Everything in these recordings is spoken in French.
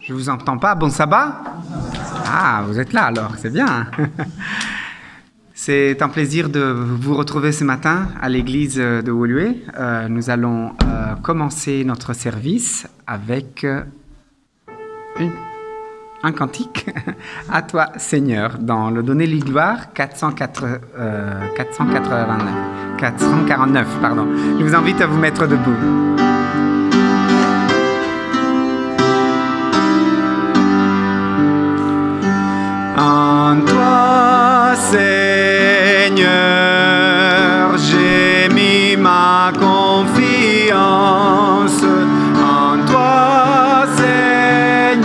Je vous entends pas. Bon sabbat? Ah, vous êtes là alors, c'est bien. C'est un plaisir de vous retrouver ce matin à l'église de Woluwe. Nous allons commencer notre service avec un cantique. À toi, Seigneur, dans le Donner les gloires 449. Pardon. Je vous invite à vous mettre debout. En toi, Seigneur, j'ai mis ma confiance. En toi, Seigneur,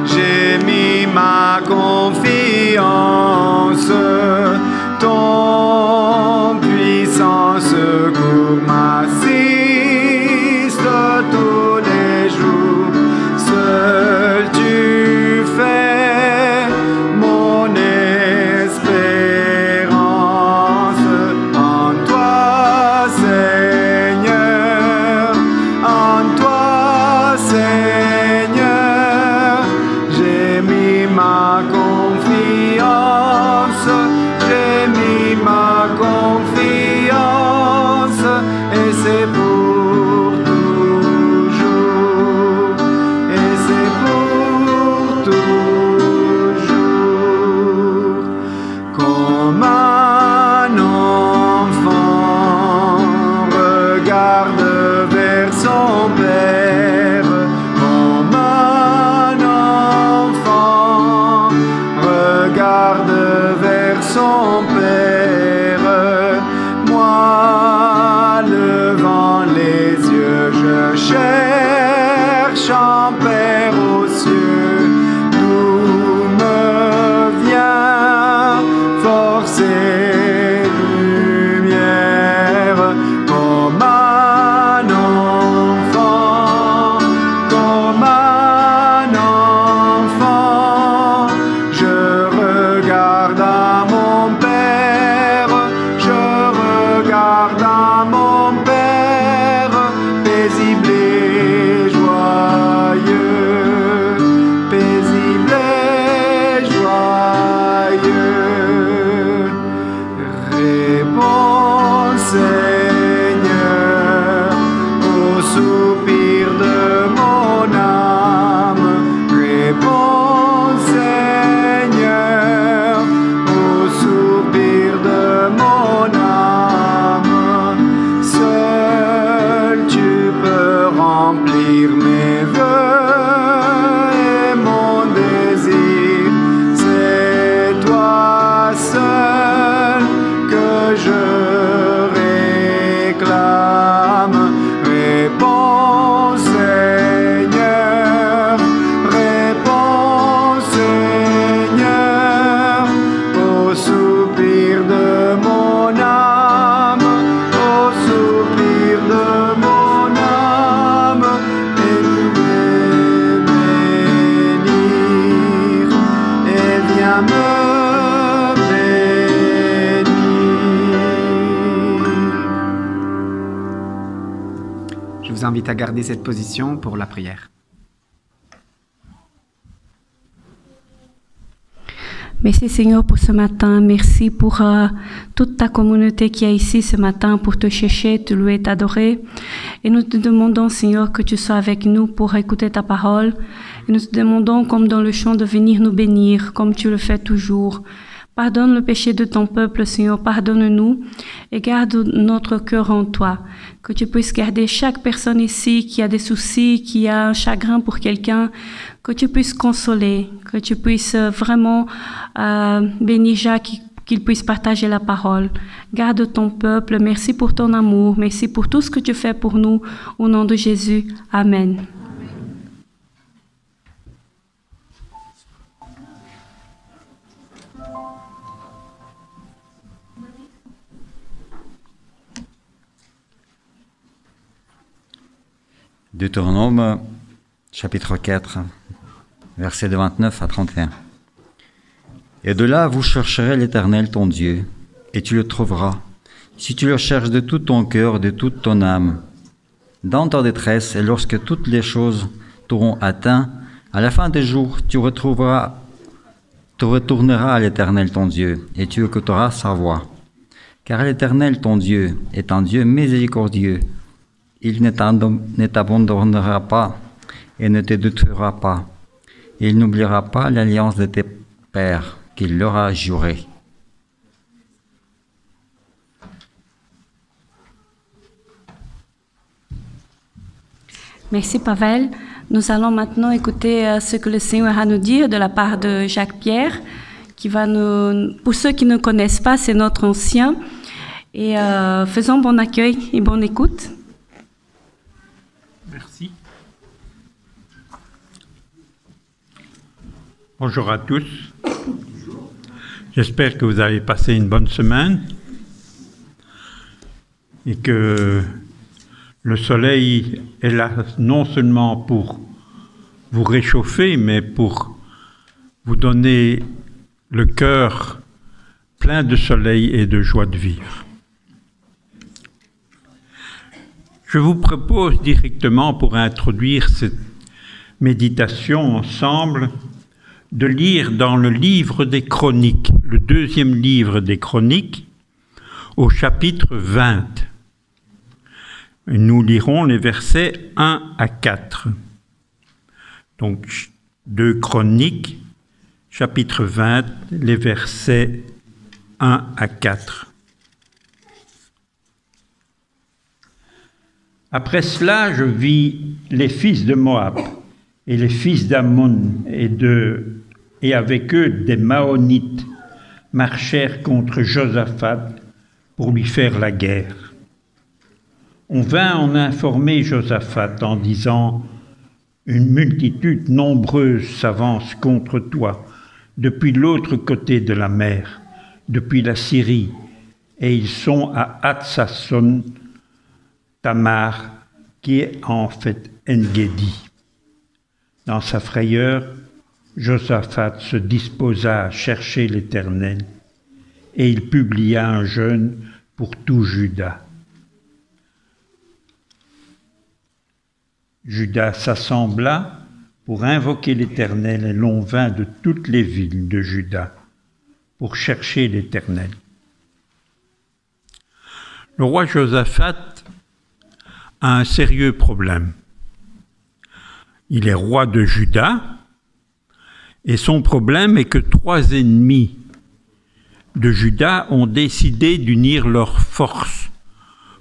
j'ai mis ma confiance. Ton puissant secours m'assiste tous les jours. Seul tu fais mon espérance. En toi, Seigneur, en toi, Seigneur, j'ai mis ma confiance, j'ai mis ma confiance, et c'est pour toujours, et c'est pour toujours. Comme un enfant regarde vers son Père, comme un enfant regarde vers son Père, moi levant les yeux, je cherche un Père aux cieux, d'où me vient force et lumière. Comme un enfant, comme un enfant, je regarde à mon Père, je regarde à mon Père, paisible et joyeux, paisible et joyeux. Réponds, Seigneur, au soupir de mon âme. Réponds, Seigneur, au soupir de mon âme. Seul tu peux remplir mes vœux et mon désir. C'est toi seul que je réclame. Réponds, Seigneur, réponds, Seigneur, au soupir de mon âme, au soupir de mon âme, et tu veux bénir, et viens me bénir. Je vous invite à garder cette position pour la prière. Merci Seigneur pour ce matin. Merci pour toute ta communauté qui est ici ce matin pour te chercher, te louer, t'adorer. Et nous te demandons Seigneur que tu sois avec nous pour écouter ta parole. Et nous te demandons comme dans le chant de venir nous bénir comme tu le fais toujours. Pardonne le péché de ton peuple, Seigneur, pardonne-nous et garde notre cœur en toi. Que tu puisses garder chaque personne ici qui a des soucis, qui a un chagrin pour quelqu'un, que tu puisses consoler, que tu puisses vraiment bénir Jacques, qu'il puisse partager la parole. Garde ton peuple, merci pour ton amour, merci pour tout ce que tu fais pour nous, au nom de Jésus. Amen. Deutéronome, chapitre 4, versets de 29 à 31. Et de là, vous chercherez l'Éternel ton Dieu, et tu le trouveras, si tu le cherches de tout ton cœur, de toute ton âme. Dans ta détresse, et lorsque toutes les choses t'auront atteint, à la fin des jours, tu retourneras à l'Éternel ton Dieu, et tu écouteras sa voix. Car l'Éternel ton Dieu est un Dieu miséricordieux. Il ne t'abandonnera pas et ne te détruira pas. Il n'oubliera pas l'alliance de tes pères qu'il leur a jurée. Merci Pavel. Nous allons maintenant écouter ce que le Seigneur a à nous dire de la part de Jacques Pierre, qui va nous, pour ceux qui ne connaissent pas, c'est notre ancien. Et faisons bon accueil et bonne écoute. Merci. Bonjour à tous. J'espère que vous avez passé une bonne semaine et que le soleil est là non seulement pour vous réchauffer, mais pour vous donner le cœur plein de soleil et de joie de vivre. Je vous propose directement, pour introduire cette méditation ensemble, de lire dans le livre des Chroniques, le deuxième livre des Chroniques, au chapitre 20. Nous lirons les versets 1 à 4. Donc, 2 Chroniques, chapitre 20, les versets 1 à 4. Après cela, je vis les fils de Moab et les fils d'Ammon et avec eux des Maonites marchèrent contre Josaphat pour lui faire la guerre. On vint en informer Josaphat en disant « Une multitude nombreuse s'avance contre toi depuis l'autre côté de la mer, depuis la Syrie, et ils sont à Hatsasson Tamar, qui est en fait En-Gedi. » Dans sa frayeur, Josaphat se disposa à chercher l'Éternel, et il publia un jeûne pour tout Juda. Juda s'assembla pour invoquer l'Éternel, et l'on vint de toutes les villes de Juda pour chercher l'Éternel. Le roi Josaphat a un sérieux problème. Il est roi de Juda, et son problème est que 3 ennemis de Juda ont décidé d'unir leurs forces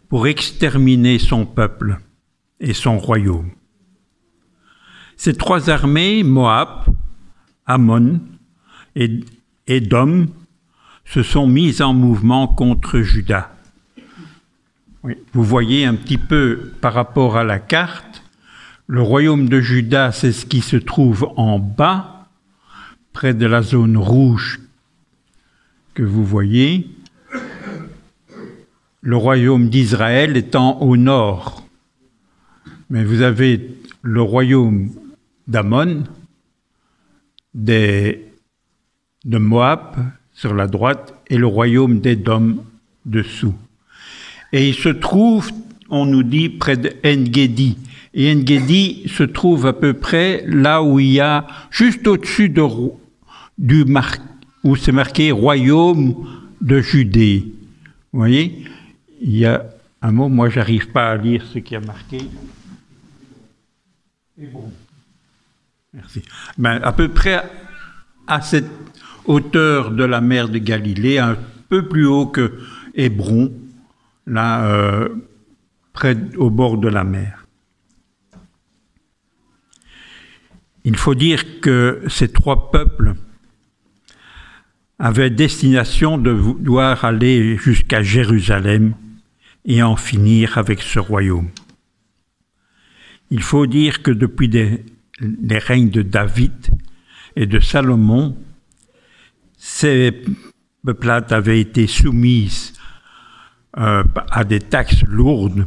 pour exterminer son peuple et son royaume. Ces 3 armées, Moab, Ammon et Édom, se sont mises en mouvement contre Juda. Oui, vous voyez un petit peu par rapport à la carte, le royaume de Juda, c'est ce qui se trouve en bas, près de la zone rouge que vous voyez. Le royaume d'Israël étant au nord. Mais vous avez le royaume d'Ammon, de Moab sur la droite, et le royaume d'Édom dessous. Et il se trouve, on nous dit, près de En-Gedi. Et En-Gedi se trouve à peu près là où il y a, juste au-dessus où c'est marqué « Royaume de Judée ». Vous voyez, il y a un mot, moi j'arrive pas à lire ce qui a marqué. Hébron. Merci. Ben, à peu près à cette hauteur de la mer de Galilée, un peu plus haut que Hébron, là, près au bord de la mer. Il faut dire que ces 3 peuples avaient destination de vouloir aller jusqu'à Jérusalem et en finir avec ce royaume. Il faut dire que depuis les règnes de David et de Salomon, ces peuplades avaient été soumises à des taxes lourdes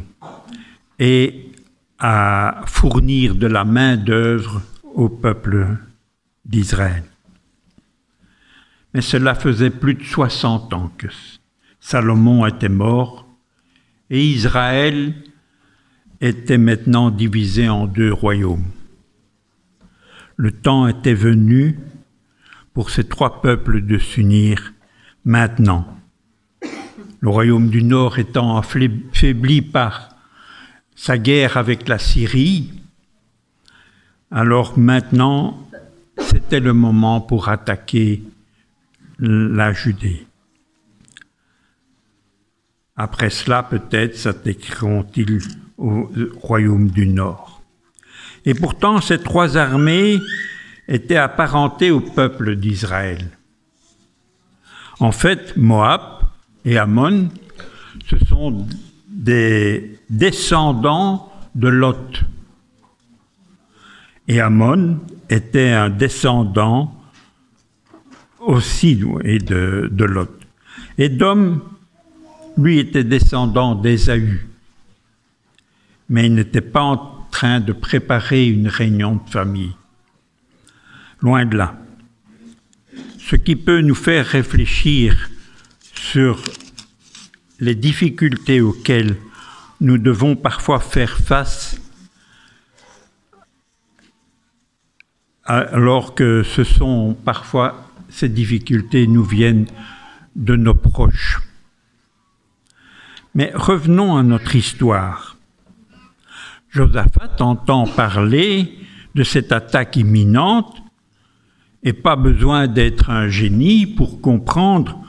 et à fournir de la main-d'œuvre au peuple d'Israël. Mais cela faisait plus de 60 ans que Salomon était mort et Israël était maintenant divisé en 2 royaumes. Le temps était venu pour ces 3 peuples de s'unir maintenant. Le royaume du Nord étant affaibli par sa guerre avec la Syrie, alors maintenant c'était le moment pour attaquer la Judée. Après cela, peut-être s'attaqueront-ils au royaume du Nord. Et pourtant, ces 3 armées étaient apparentées au peuple d'Israël. En fait, Moab et Ammon, ce sont des descendants de Lot. Et Ammon était un descendant aussi de Lot. Édom, lui, était descendant d'Ésaü. Mais il n'était pas en train de préparer une réunion de famille. Loin de là. Ce qui peut nous faire réfléchir sur les difficultés auxquelles nous devons parfois faire face, alors que ce sont parfois ces difficultés nous viennent de nos proches. Mais revenons à notre histoire. Josaphat entend parler de cette attaque imminente et pas besoin d'être un génie pour comprendre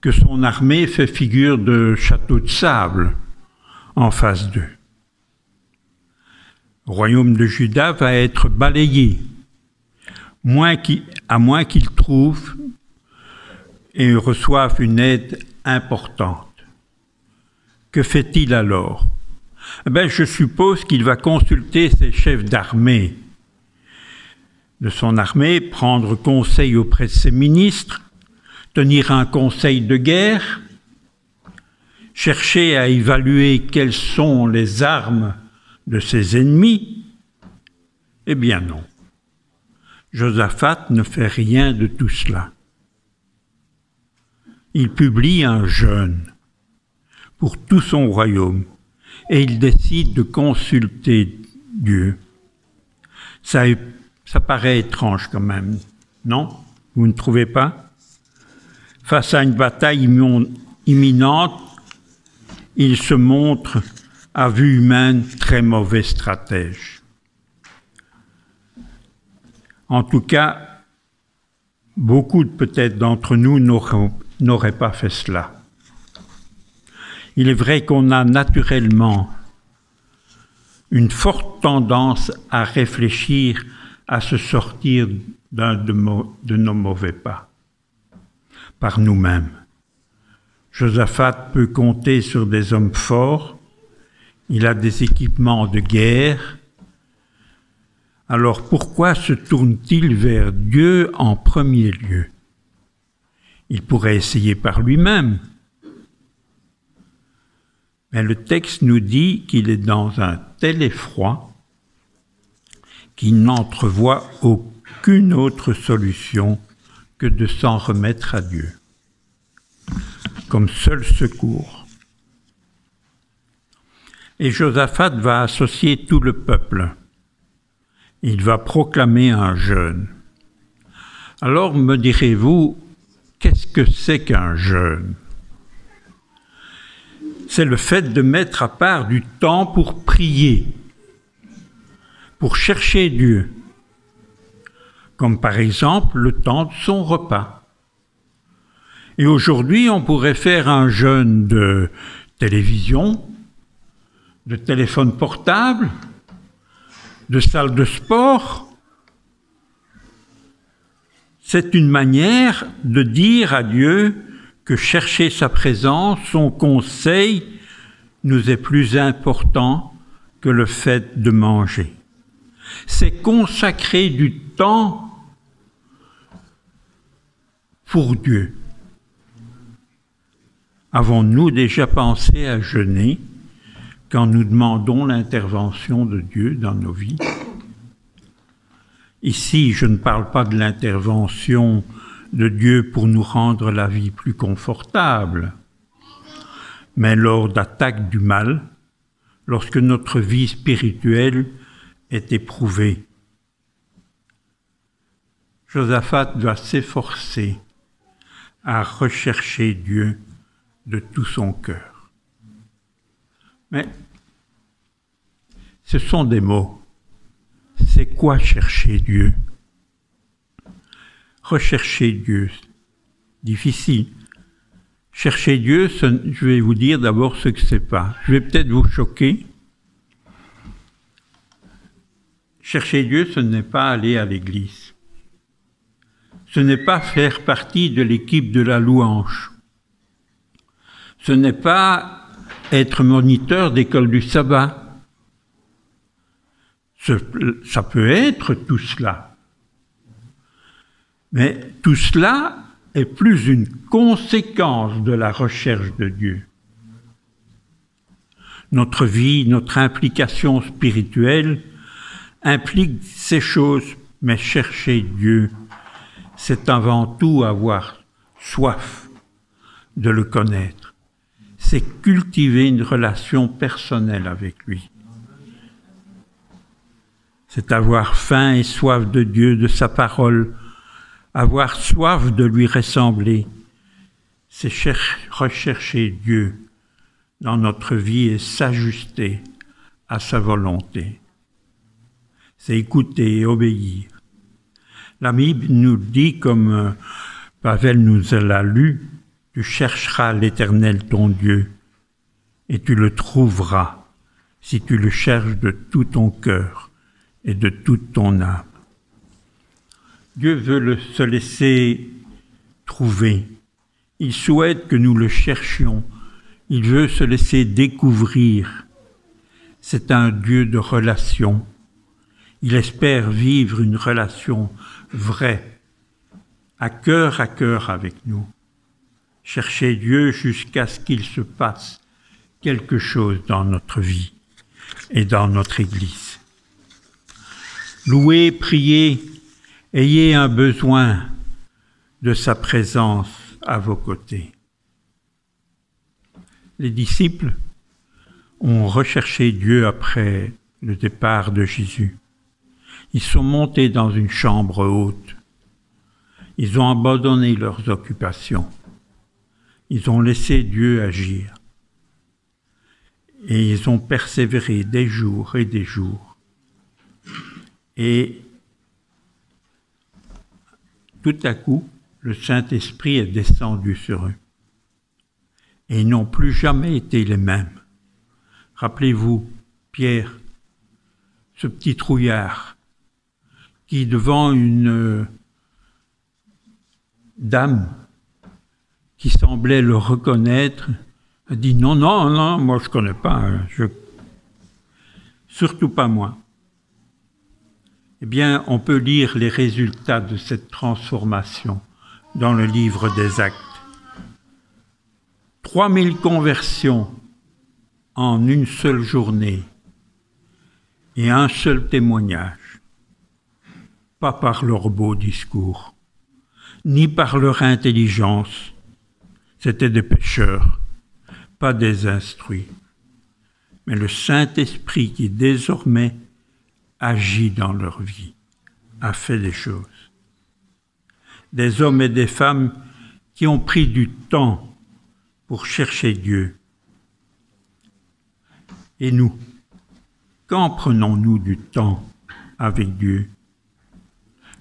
que son armée fait figure de château de sable en face d'eux. Le royaume de Juda va être balayé, à moins qu'ils trouvent et reçoivent une aide importante. Que fait-il alors? Je suppose qu'il va consulter ses chefs d'armée de son armée, prendre conseil auprès de ses ministres, tenir un conseil de guerre, chercher à évaluer quelles sont les armes de ses ennemis. Eh bien non. Josaphat ne fait rien de tout cela. Il publie un jeûne pour tout son royaume et il décide de consulter Dieu. Ça paraît étrange quand même, non? Vous ne trouvez pas? Face à une bataille imminente, il se montre, à vue humaine, très mauvais stratège. En tout cas, beaucoup peut-être d'entre nous n'auraient pas fait cela. Il est vrai qu'on a naturellement une forte tendance à réfléchir à se sortir de nos mauvais pas, par nous-mêmes. Josaphat peut compter sur des hommes forts, il a des équipements de guerre. Alors pourquoi se tourne-t-il vers Dieu en premier lieu? Il pourrait essayer par lui-même. Mais le texte nous dit qu'il est dans un tel effroi qu'il n'entrevoit aucune autre solution que de s'en remettre à Dieu, comme seul secours. Et Josaphat va associer tout le peuple. Il va proclamer un jeûne. Alors me direz-vous, qu'est-ce que c'est qu'un jeûne? C'est le fait de mettre à part du temps pour prier, pour chercher Dieu, comme par exemple le temps de son repas. Et aujourd'hui, on pourrait faire un jeûne de télévision, de téléphone portable, de salle de sport. C'est une manière de dire à Dieu que chercher sa présence, son conseil, nous est plus important que le fait de manger. C'est consacrer du temps pour Dieu. Avons-nous déjà pensé à jeûner quand nous demandons l'intervention de Dieu dans nos vies. Ici, je ne parle pas de l'intervention de Dieu pour nous rendre la vie plus confortable, mais lors d'attaques du mal, lorsque notre vie spirituelle est éprouvée. Josaphat doit s'efforcer à rechercher Dieu de tout son cœur. Mais ce sont des mots. C'est quoi chercher Dieu? Rechercher Dieu, difficile. Chercher Dieu, je vais vous dire d'abord ce que c'est pas. Je vais peut-être vous choquer. Chercher Dieu, ce n'est pas aller à l'église. Ce n'est pas faire partie de l'équipe de la louange. Ce n'est pas être moniteur d'école du sabbat. Ça peut être tout cela. Mais tout cela est plus une conséquence de la recherche de Dieu. Notre vie, notre implication spirituelle implique ces choses, mais chercher Dieu, c'est avant tout avoir soif de le connaître. C'est cultiver une relation personnelle avec lui. C'est avoir faim et soif de Dieu, de sa parole, avoir soif de lui ressembler. C'est rechercher Dieu dans notre vie et s'ajuster à sa volonté. C'est écouter et obéir. La Bible nous dit, comme Pavel nous l'a lu, « Tu chercheras l'Éternel ton Dieu, et tu le trouveras, si tu le cherches de tout ton cœur et de toute ton âme. » Dieu veut se laisser trouver. Il souhaite que nous le cherchions. Il veut se laisser découvrir. C'est un Dieu de relation. Il espère vivre une relation vraie, à cœur avec nous. Chercher Dieu jusqu'à ce qu'il se passe quelque chose dans notre vie et dans notre Église. Louez, priez, ayez un besoin de sa présence à vos côtés. Les disciples ont recherché Dieu après le départ de Jésus. Ils sont montés dans une chambre haute. Ils ont abandonné leurs occupations. Ils ont laissé Dieu agir. Et ils ont persévéré des jours et des jours. Et tout à coup, le Saint-Esprit est descendu sur eux. Et ils n'ont plus jamais été les mêmes. Rappelez-vous, Pierre, ce petit trouillard, qui devant une dame qui semblait le reconnaître, a dit « Non, moi je ne connais pas, surtout pas moi ». Eh bien, on peut lire les résultats de cette transformation dans le livre des Actes. 3000 conversions en une seule journée et un seul témoignage. Pas par leur beau discours, ni par leur intelligence. C'étaient des pécheurs, pas des instruits. Mais le Saint-Esprit qui désormais agit dans leur vie, a fait des choses. Des hommes et des femmes qui ont pris du temps pour chercher Dieu. Et nous, quand prenons-nous du temps avec Dieu?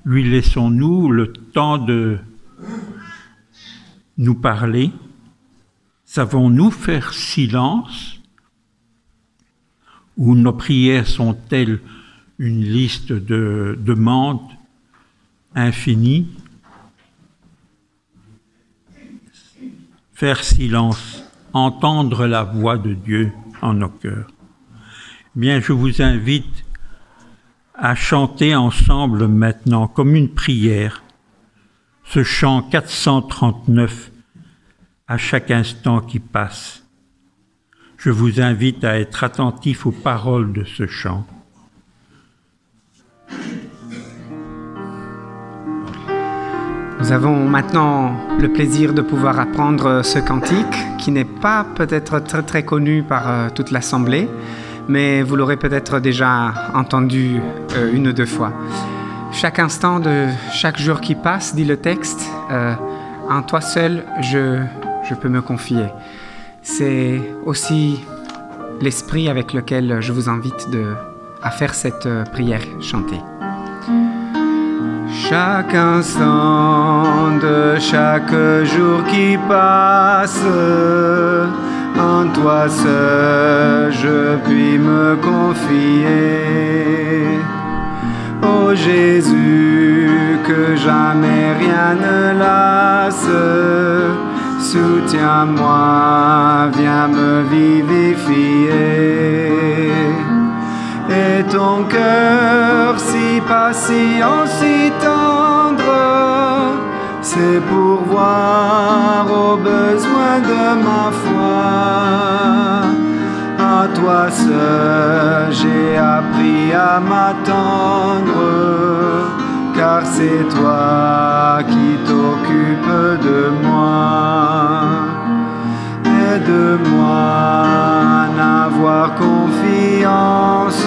Lui laissons-nous le temps de nous parler? Savons-nous faire silence? Ou nos prières sont-elles une liste de demandes infinies? Faire silence, entendre la voix de Dieu en nos cœurs. Bien, je vous invite à chanter ensemble maintenant, comme une prière, ce chant 439 à chaque instant qui passe. Je vous invite à être attentif aux paroles de ce chant. Nous avons maintenant le plaisir de pouvoir apprendre ce cantique qui n'est pas peut-être très très connu par toute l'Assemblée, mais vous l'aurez peut-être déjà entendu une ou deux fois. Chaque instant de chaque jour qui passe, dit le texte, en toi seul je peux me confier. C'est aussi l'esprit avec lequel je vous invite à faire cette prière chantée. Chaque instant de chaque jour qui passe, en toi seul je puis me confier. Ô Jésus, que jamais rien ne lasse, soutiens-moi, viens me vivifier. Et ton cœur si patient, si tendre, c'est pour voir aux besoins de ma foi. À toi seul j'ai appris à m'attendre, car c'est toi qui t'occupes de moi. Aide-moi à n'avoir confiance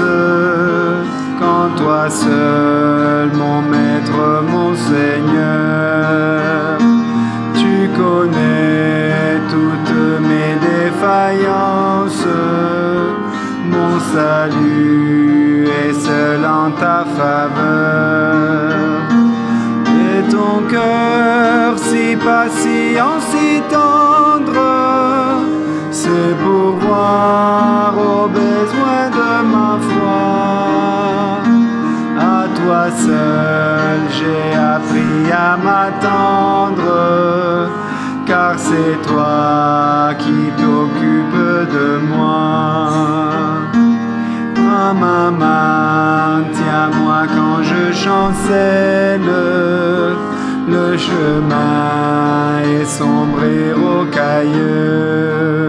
qu'en toi seul, mon Maître, mon Seigneur. Tu connais toutes mes défaillances, mon salut est seul en ta faveur. Et ton cœur si patient, si tendre, c'est pour voir aux besoins de ma foi. À toi seul j'ai appris à m'attendre, car c'est toi qui t'occupes de moi. Prends ma main, tiens-moi quand je chancelle, le chemin est sombre et rocailleux.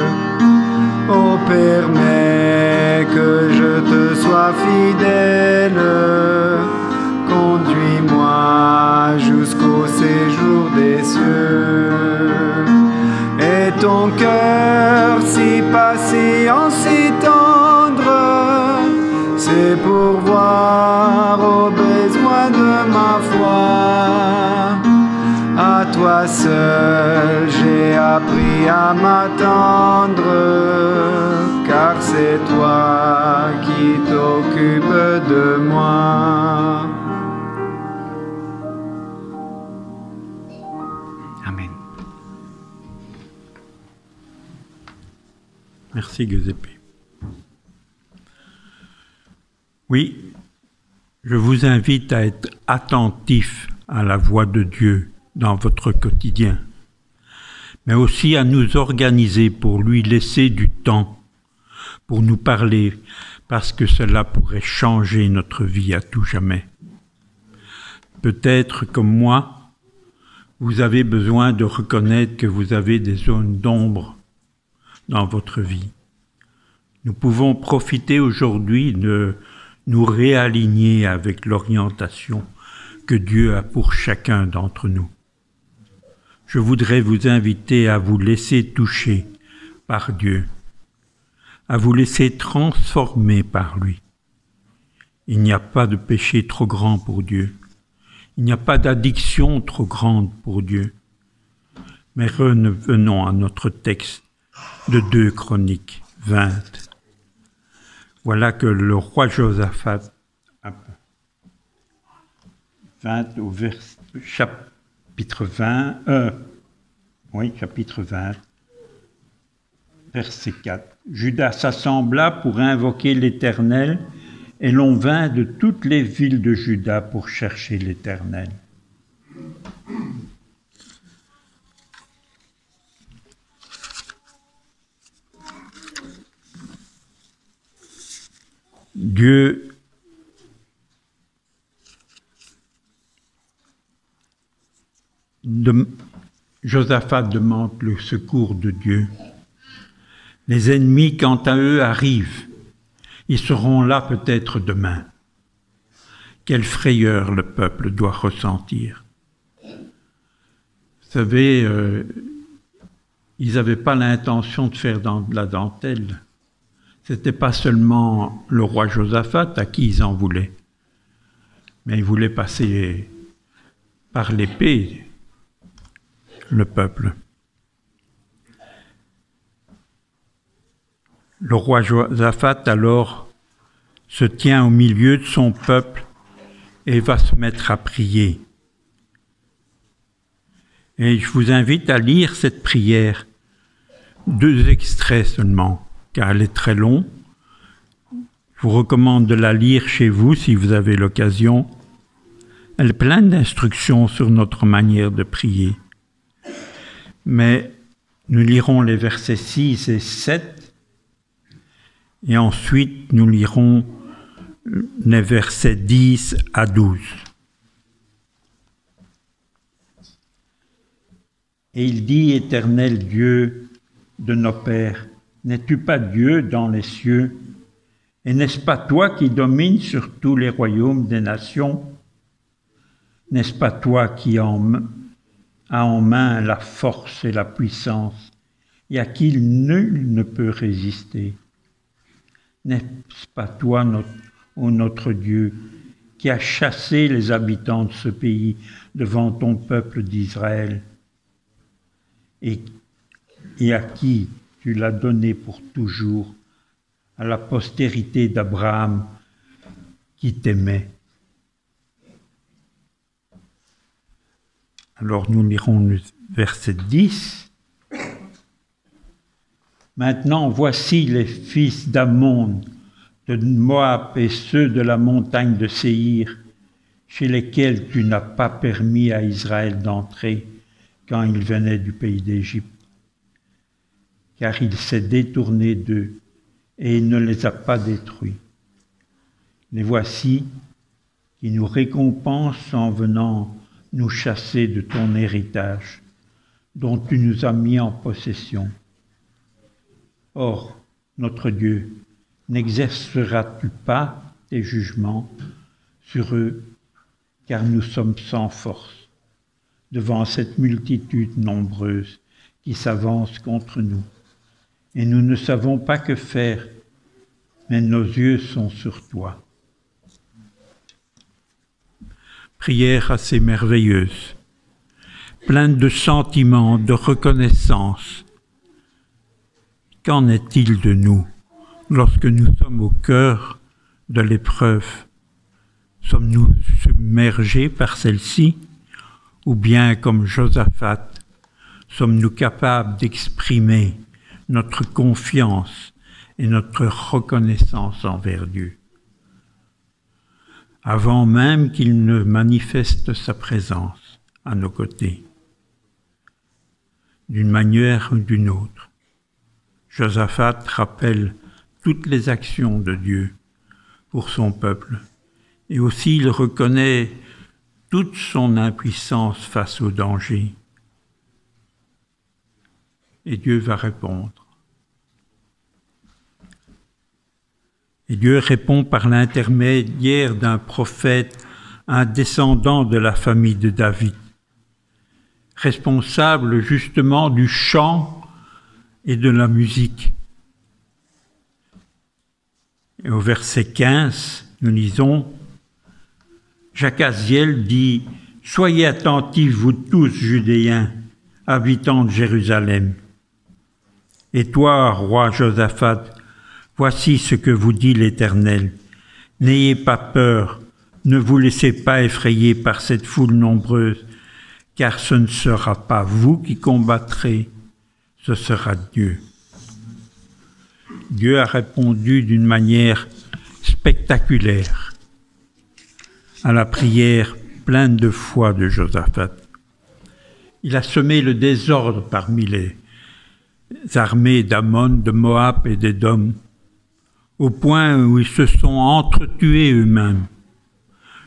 Oh, permets que je te sois fidèle, conduis-moi jusqu'au séjour des cieux. Et ton cœur si patient, si tendre, c'est pour voir aux besoins de ma foi. À toi seul j'ai appris à m'attendre, car c'est toi qui t'occupes de moi. Amen. Merci Giuseppe. Oui, je vous invite à être attentif à la voix de Dieu dans votre quotidien, mais aussi à nous organiser pour lui laisser du temps, pour nous parler, parce que cela pourrait changer notre vie à tout jamais. Peut-être comme moi, vous avez besoin de reconnaître que vous avez des zones d'ombre dans votre vie. Nous pouvons profiter aujourd'hui de nous réaligner avec l'orientation que Dieu a pour chacun d'entre nous. Je voudrais vous inviter à vous laisser toucher par Dieu, à vous laisser transformer par lui. Il n'y a pas de péché trop grand pour Dieu. Il n'y a pas d'addiction trop grande pour Dieu. Mais revenons à notre texte de 2 Chroniques 20. Voilà que le roi Josaphat, 20 au chapitre 20, chapitre 20, verset 4. Judas s'assembla pour invoquer l'Éternel, et l'on vint de toutes les villes de Juda pour chercher l'Éternel. Josaphat demande le secours de Dieu. Les ennemis, quant à eux, arrivent. Ils seront là peut-être demain. Quelle frayeur le peuple doit ressentir. Vous savez, ils n'avaient pas l'intention de faire de la dentelle. Ce n'était pas seulement le roi Josaphat à qui ils en voulaient, mais ils voulaient passer par l'épée, le peuple. Le roi Josaphat, alors, se tient au milieu de son peuple et va se mettre à prier. Et je vous invite à lire cette prière, 2 extraits seulement, car elle est très longue. Je vous recommande de la lire chez vous si vous avez l'occasion. Elle est pleine d'instructions sur notre manière de prier. Mais nous lirons les versets 6 et 7, et ensuite nous lirons les versets 10 à 12. Et il dit, Éternel Dieu de nos pères, n'es-tu pas Dieu dans les cieux? Et n'est-ce pas toi qui domines sur tous les royaumes des nations? N'est-ce pas toi qui as en main la force et la puissance, et à qui nul ne peut résister? N'est-ce pas toi, notre Dieu, qui as chassé les habitants de ce pays devant ton peuple d'Israël, et à qui tu l'as donné pour toujours, à la postérité d'Abraham qui t'aimait? Alors nous lirons le verset 10. Maintenant, voici les fils d'Ammon, de Moab et ceux de la montagne de Séhir, chez lesquels tu n'as pas permis à Israël d'entrer quand il venait du pays d'Égypte, car il s'est détourné d'eux et il ne les a pas détruits. Les voici qui nous récompensent en venant nous chasser de ton héritage, dont tu nous as mis en possession. Or, notre Dieu, n'exerceras-tu pas tes jugements sur eux, car nous sommes sans force, devant cette multitude nombreuse qui s'avance contre nous, et nous ne savons pas que faire, mais nos yeux sont sur toi. Prière assez merveilleuse, pleine de sentiments, de reconnaissance. Qu'en est-il de nous lorsque nous sommes au cœur de l'épreuve? Sommes-nous submergés par celle-ci? Ou bien, comme Josaphat, sommes-nous capables d'exprimer notre confiance et notre reconnaissance envers Dieu, avant même qu'il ne manifeste sa présence à nos côtés, d'une manière ou d'une autre? Josaphat rappelle toutes les actions de Dieu pour son peuple, et aussi il reconnaît toute son impuissance face au danger. Et Dieu va répondre. Et Dieu répond par l'intermédiaire d'un prophète, un descendant de la famille de David, responsable justement du chant et de la musique. Et au verset 15, nous lisons, Jacaziel dit, « Soyez attentifs, vous tous, Judéens, habitants de Jérusalem. Et toi, roi Josaphat, voici ce que vous dit l'Éternel. N'ayez pas peur, ne vous laissez pas effrayer par cette foule nombreuse, car ce ne sera pas vous qui combattrez, ce sera Dieu. » Dieu a répondu d'une manière spectaculaire à la prière pleine de foi de Josaphat. Il a semé le désordre parmi les armées d'Ammon, de Moab et d'Édom, au point où ils se sont entretués eux-mêmes,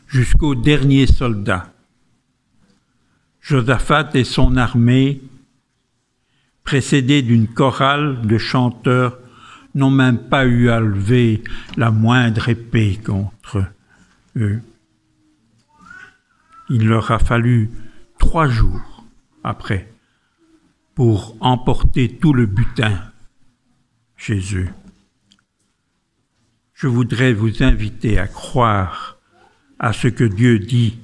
jusqu'au dernier soldat. Josaphat et son armée précédés d'une chorale de chanteurs, n'ont même pas eu à lever la moindre épée contre eux. Il leur a fallu 3 jours après pour emporter tout le butin chez eux. Je voudrais vous inviter à croire à ce que Dieu dit,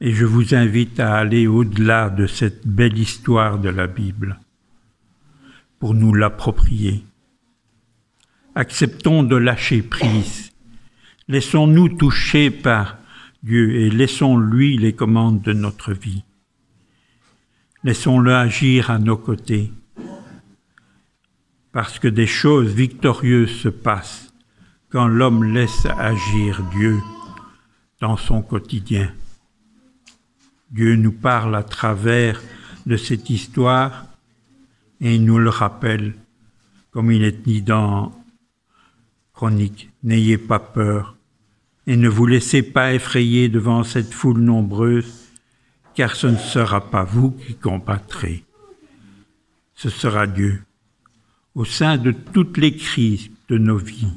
et je vous invite à aller au-delà de cette belle histoire de la Bible pour nous l'approprier. Acceptons de lâcher prise. Laissons-nous toucher par Dieu et laissons-lui les commandes de notre vie. Laissons-le agir à nos côtés, parce que des choses victorieuses se passent quand l'homme laisse agir Dieu dans son quotidien. Dieu nous parle à travers de cette histoire et il nous le rappelle, comme il est dit dans Chronique, « N'ayez pas peur et ne vous laissez pas effrayer devant cette foule nombreuse, car ce ne sera pas vous qui combattrez, ce sera Dieu. Au sein de toutes les crises de nos vies,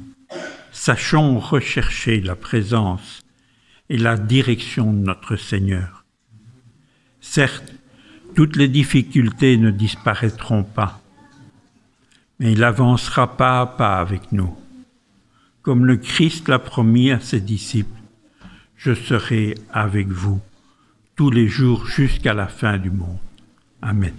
sachons rechercher la présence et la direction de notre Seigneur. Certes, toutes les difficultés ne disparaîtront pas, mais il avancera pas à pas avec nous. Comme le Christ l'a promis à ses disciples, je serai avec vous tous les jours jusqu'à la fin du monde. Amen.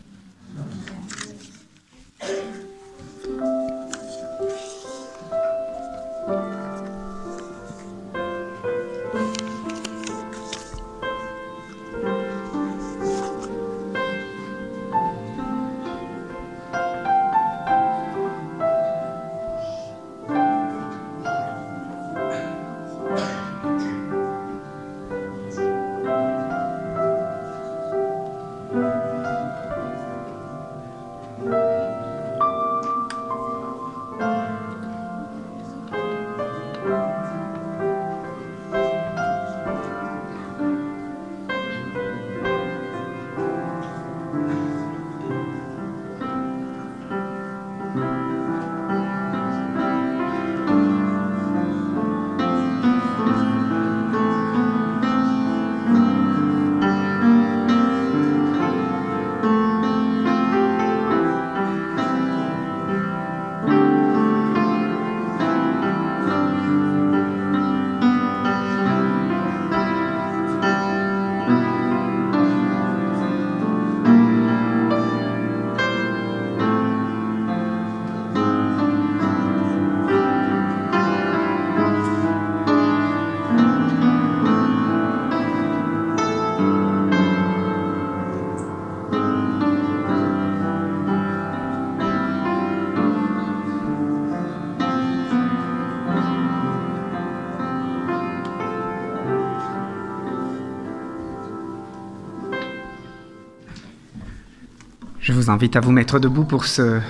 Je vous invite à vous mettre debout pour ce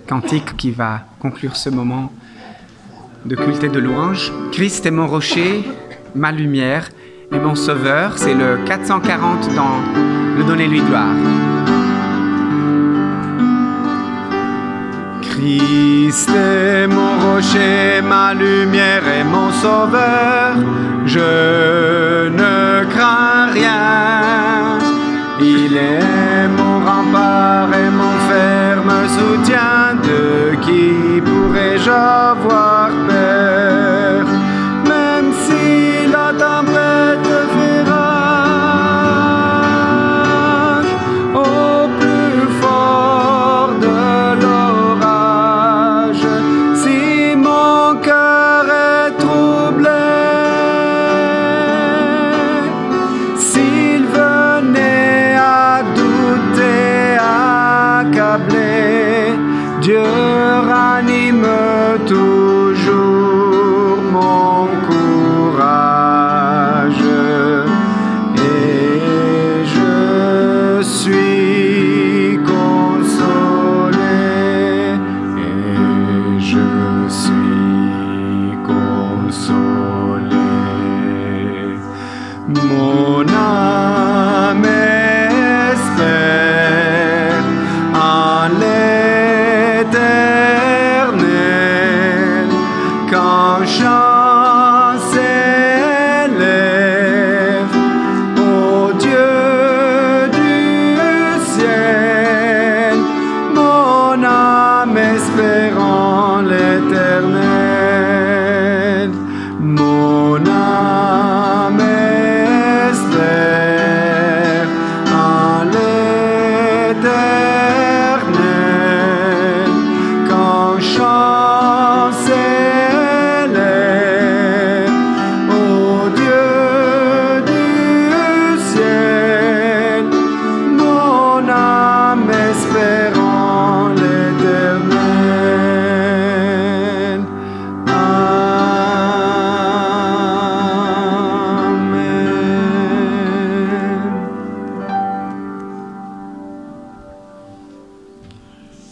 cantique qui va conclure ce moment de culte et de louange. Christ est mon rocher, ma lumière et mon sauveur. C'est le 440 dans le Donnez-lui gloire. Christ est mon rocher, ma lumière et mon sauveur. Je ne crains rien. Il est mon rempart et mon ferme soutien. De qui pourrais-je avoir peur? Même si la tempête fait rage, au plus fort de l'orage, si mon cœur est troublé, s'il venait à douter,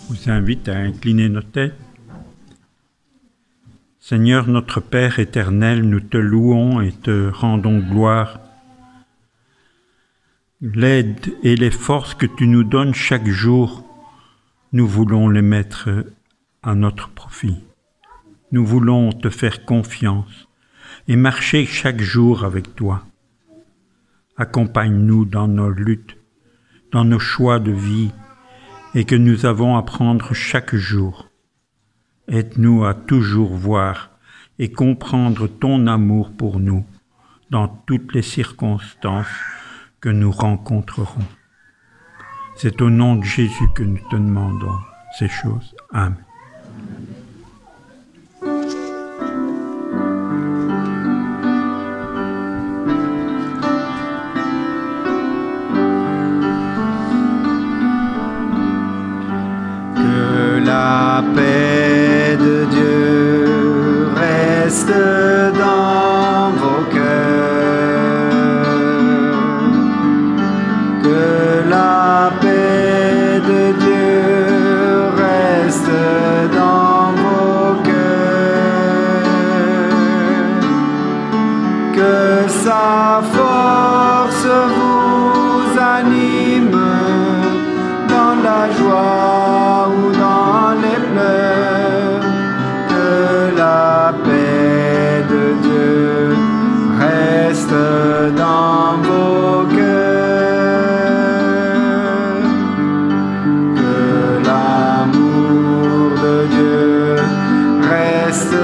vous invite à incliner nos têtes. Seigneur notre Père éternel, nous te louons et te rendons gloire. L'aide et les forces que tu nous donnes chaque jour, nous voulons les mettre à notre profit. Nous voulons te faire confiance et marcher chaque jour avec toi. Accompagne-nous dans nos luttes, dans nos choix de vie et que nous avons à prendre chaque jour. Aide-nous à toujours voir et comprendre ton amour pour nous dans toutes les circonstances que nous rencontrerons. C'est au nom de Jésus que nous te demandons ces choses. Amen. Que la paix de Dieu reste dans vos cœurs. Que la paix de Dieu reste dans vos cœurs. Que sa force vous anime dans la joie ou dans les pleurs. Que la paix de Dieu reste dans vos cœurs. Que l'amour de Dieu reste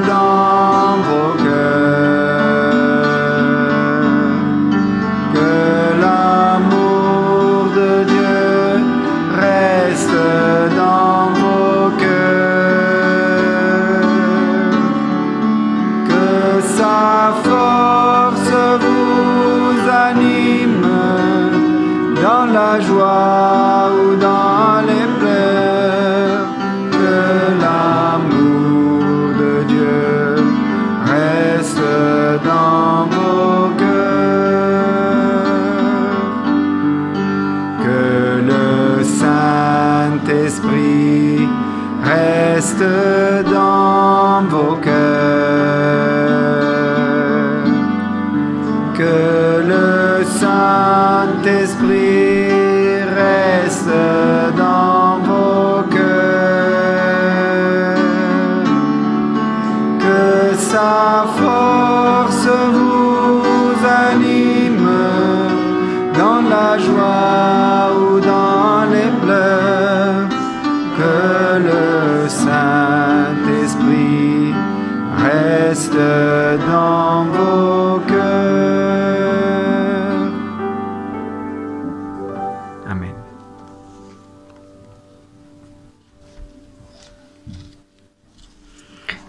dans vos cœurs. Que l'amour de Dieu reste dans vos cœurs. Que sa force vous anime dans la joie ou dans les pleurs. Que l'amour de Dieu reste dans vos cœurs. Que le Saint-Esprit reste dans vos cœurs. Que le Saint-Esprit reste dans vos cœurs. Que sa force vous anime dans la joie ou dans les pleurs. Que le Saint-Esprit reste dans vos cœurs. Amen.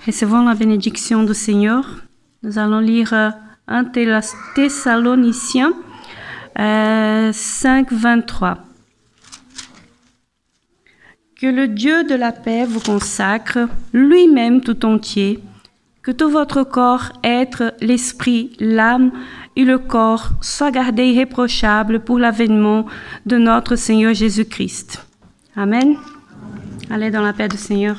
Recevons la bénédiction du Seigneur. Nous allons lire 1 Thessaloniciens 5, 23. Que le Dieu de la paix vous consacre lui-même tout entier, que tout votre corps, être, l'esprit, l'âme et le corps soient gardés irréprochables pour l'avènement de notre Seigneur Jésus-Christ. Amen. Allez dans la paix du Seigneur.